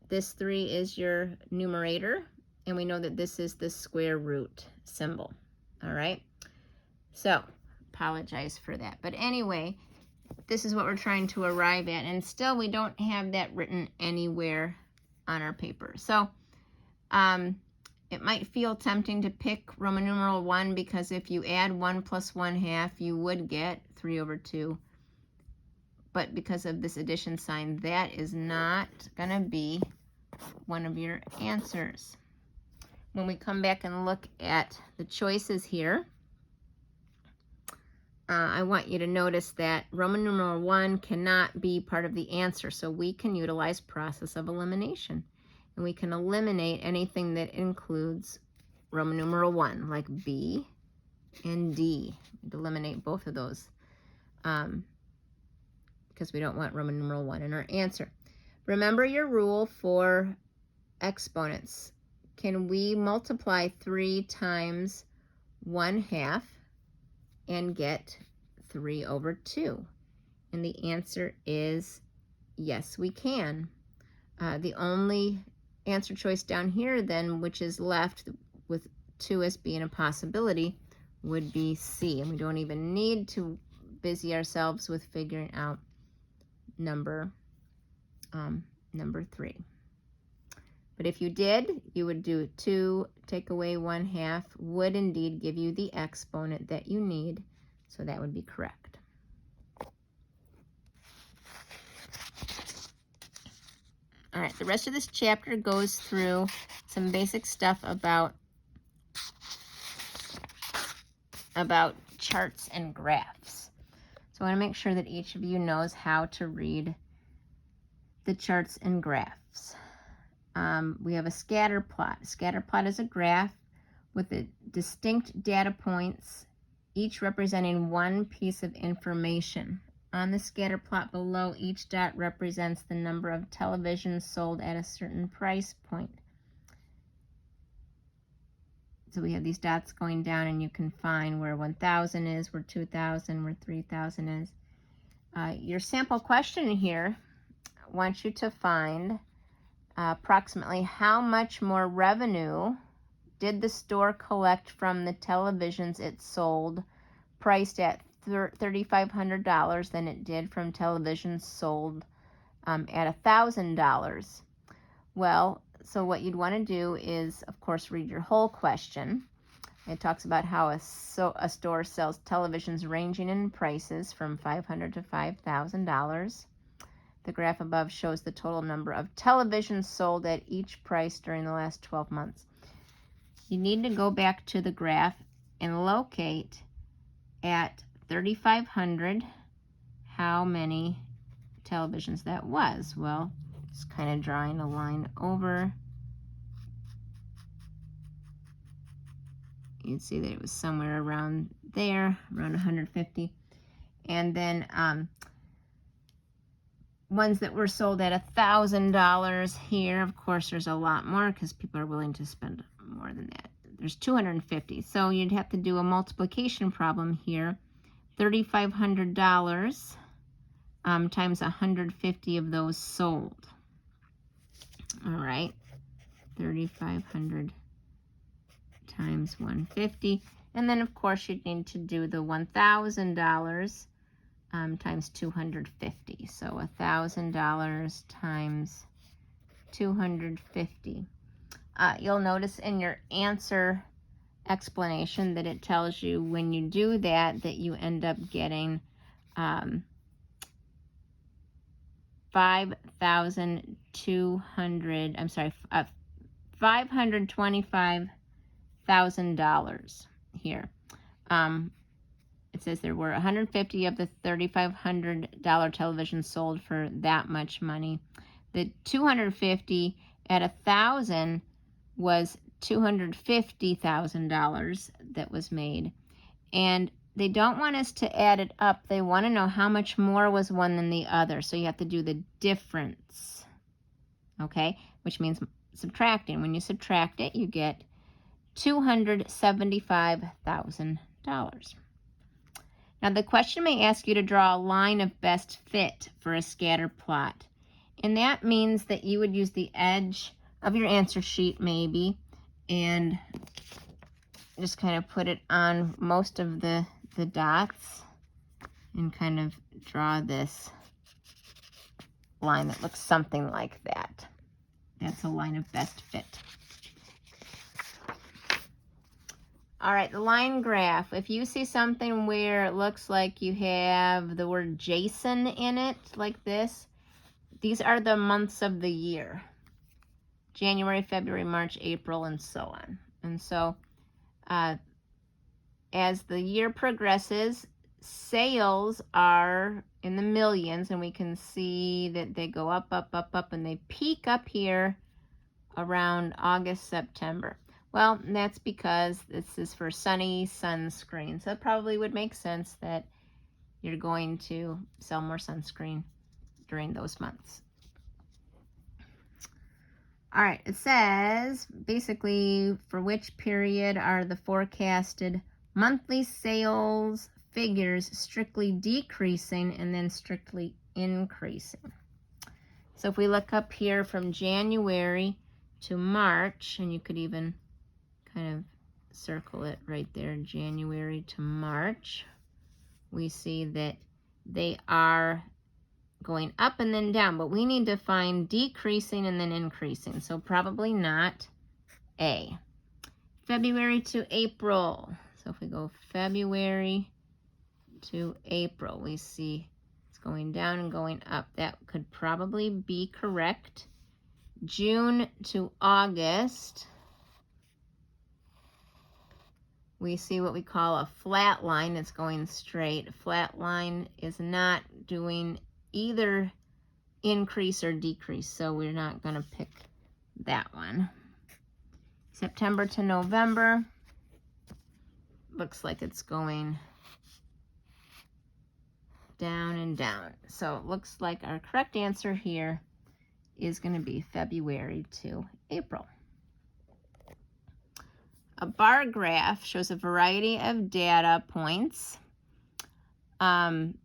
this 3 is your numerator, and we know that this is the square root symbol. All right, so apologize for that. But anyway, this is what we're trying to arrive at, and still we don't have that written anywhere on our paper. So it might feel tempting to pick Roman numeral 1 because if you add 1 plus 1/2, you would get 3/2. But because of this addition sign, that is not going to be one of your answers. When we come back and look at the choices here, I want you to notice that Roman numeral 1 cannot be part of the answer, so we can utilize process of elimination. And we can eliminate anything that includes Roman numeral 1, like B and D. We'd eliminate both of those because we don't want Roman numeral 1 in our answer. Remember your rule for exponents. Can we multiply 3 times 1/2 and get 3/2? And the answer is yes, we can. The only answer choice down here then, which is left with 2 as being a possibility, would be C. And we don't even need to busy ourselves with figuring out number 3. But if you did, you would do 2 take away 1/2 would indeed give you the exponent that you need. So that would be correct. All right, the rest of this chapter goes through some basic stuff about charts and graphs. So I want to make sure that each of you knows how to read the charts and graphs. We have a scatter plot. A scatter plot is a graph with distinct data points, each representing one piece of information. On the scatter plot below, each dot represents the number of televisions sold at a certain price point. So we have these dots going down, and you can find where 1,000 is, where 2,000, where 3,000 is. Your sample question here wants you to find approximately how much more revenue did the store collect from the televisions it sold priced at $3,500 than it did from televisions sold at $1,000. Well, so what you'd want to do is, of course, read your whole question. It talks about how a store sells televisions ranging in prices from $500 to $5,000. The graph above shows the total number of televisions sold at each price during the last 12 months. You need to go back to the graph and locate at 3,500 how many televisions that was. Well, just kind of drawing a line over. You'd see that it was somewhere around there, around 150. And then ones that were sold at $1,000 here, of course, there's a lot more because people are willing to spend more than that. There's 250. So you'd have to do a multiplication problem here. $3,500 times 150 of those sold. All right, 3,500 times 150. And then, of course, you'd need to do the $1,000 times 250. So $1,000 times 250. You'll notice in your answer explanation that it tells you when you do that you end up getting $525,000 here. It says there were 150 of the $3,500 televisions sold for that much money. The 250 at 1,000 was $250,000 that was made. And they don't want us to add it up. They want to know how much more was one than the other. So you have to do the difference, okay? Which means subtracting. When you subtract it, you get $275,000. Now the question may ask you to draw a line of best fit for a scatter plot. And that means that you would use the edge of your answer sheet maybe and just kind of put it on most of the dots and kind of draw this line that looks something like that. That's a line of best fit. All right, the line graph. If you see something where it looks like you have the word Jason in it, like this, these are the months of the year. January, February, March, April, and so on. And so as the year progresses, sales are in the millions, and we can see that they go up, up, up, up, and they peak up here around August, September. Well, that's because this is for sunny sunscreen. So it probably would make sense that you're going to sell more sunscreen during those months. All right, it says basically for which period are the forecasted monthly sales figures strictly decreasing and then strictly increasing. So if we look up here from January to March, and you could even kind of circle it right there, January to March, we see that they are going up and then down, but we need to find decreasing and then increasing, so probably not A. February to April, so if we go February to April, we see it's going down and going up. That could probably be correct. June to August, we see what we call a flat line. It's going straight. A flat line is not doing either increase or decrease, so we're not going to pick that one. September to November, looks like it's going down and down. So it looks like our correct answer here is going to be February to April. A bar graph shows a variety of data points. And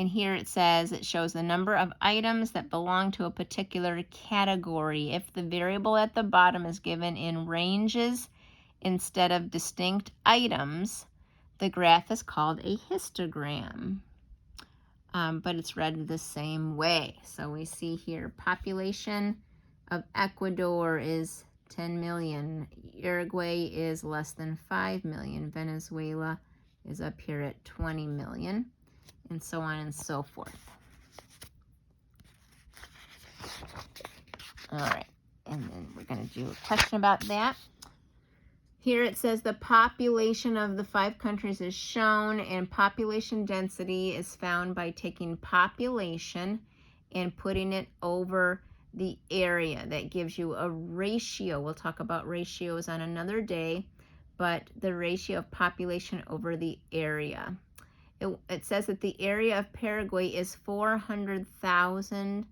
here it says it shows the number of items that belong to a particular category. If the variable at the bottom is given in ranges instead of distinct items, the graph is called a histogram. But it's read the same way. So we see here population of Ecuador is 10 million. Uruguay is less than 5 million. Venezuela is up here at 20 million. And so on and so forth. All right, and then we're going to do a question about that. Here it says the population of the 5 countries is shown, and population density is found by taking population and putting it over the area. That gives you a ratio. We'll talk about ratios on another day, but the ratio of population over the area. It says that the area of Paraguay is 400,000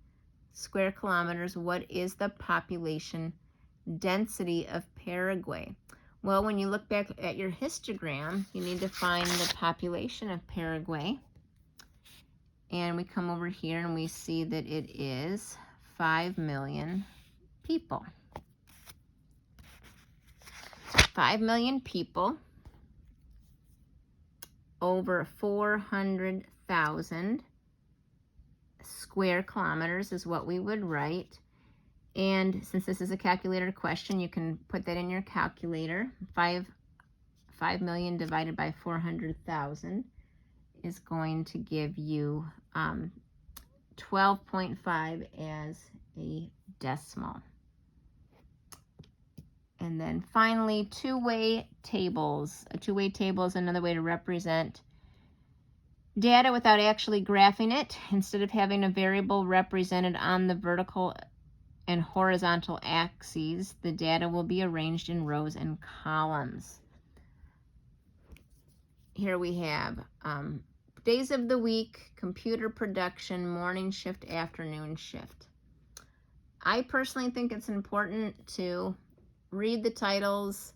square kilometers. What is the population density of Paraguay? Well, when you look back at your histogram, you need to find the population of Paraguay. And we come over here and we see that it is 5 million people. 5 million people, over 400,000 square kilometers is what we would write. And since this is a calculator question, you can put that in your calculator. 5 million divided by 400,000 is going to give you 12.5 as a decimal. And then finally, two-way tables. A two-way table is another way to represent data without actually graphing it. Instead of having a variable represented on the vertical and horizontal axes, the data will be arranged in rows and columns. Here we have days of the week, computer production, morning shift, afternoon shift. I personally think it's important to read the titles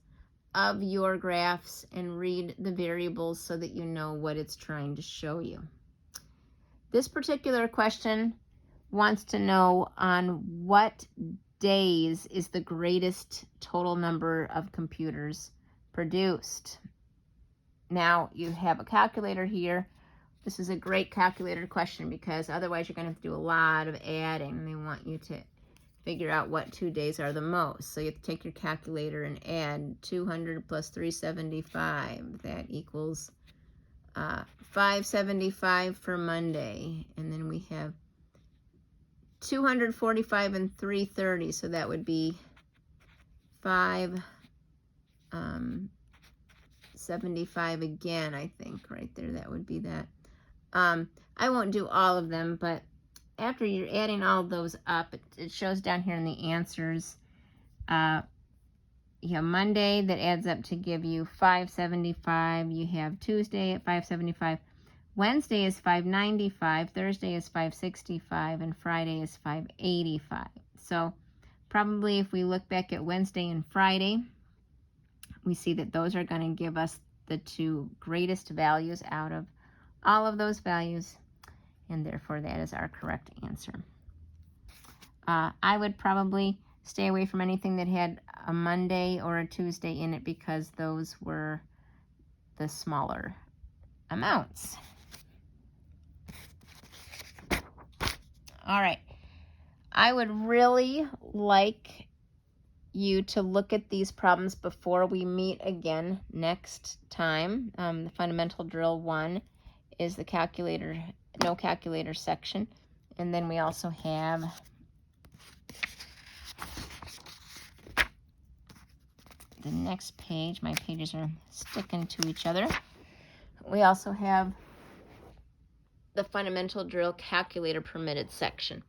of your graphs and read the variables so that you know what it's trying to show you. This particular question wants to know on what days is the greatest total number of computers produced. Now you have a calculator here. This is a great calculator question because otherwise you're going to have to do a lot of adding. They want you to figure out what 2 days are the most. So you have to take your calculator and add 200 plus 375. That equals 575 for Monday. And then we have 245 and 330. So that would be 575 again, I think, right there. That would be that. I won't do all of them, but after you're adding all those up, it shows down here in the answers. You have Monday that adds up to give you 575. You have Tuesday at 575. Wednesday is 595. Thursday is 565. And Friday is 585. So probably if we look back at Wednesday and Friday, we see that those are going to give us the two greatest values out of all of those values. And therefore that is our correct answer. I would probably stay away from anything that had a Monday or a Tuesday in it because those were the smaller amounts. All right. I would really like you to look at these problems before we meet again next time. The fundamental drill 1 is the calculator, no calculator section. And then we also have the next page. My pages are sticking to each other. We also have the fundamental drill calculator permitted section.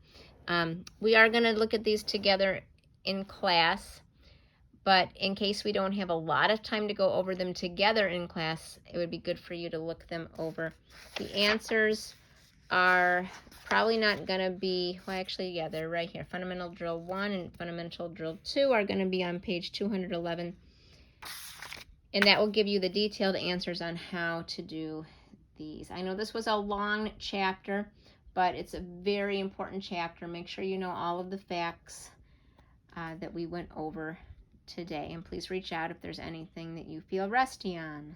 We are going to look at these together in class, but in case we don't have a lot of time to go over them together in class, it would be good for you to look them over. The answers are probably not going to be, well, actually, yeah, they're right here. Fundamental drill 1 and fundamental drill 2 are going to be on page 211, and that will give you the detailed answers on how to do these. I know this was a long chapter, but it's a very important chapter. Make sure you know all of the facts that we went over today, and please reach out if there's anything that you feel rusty on.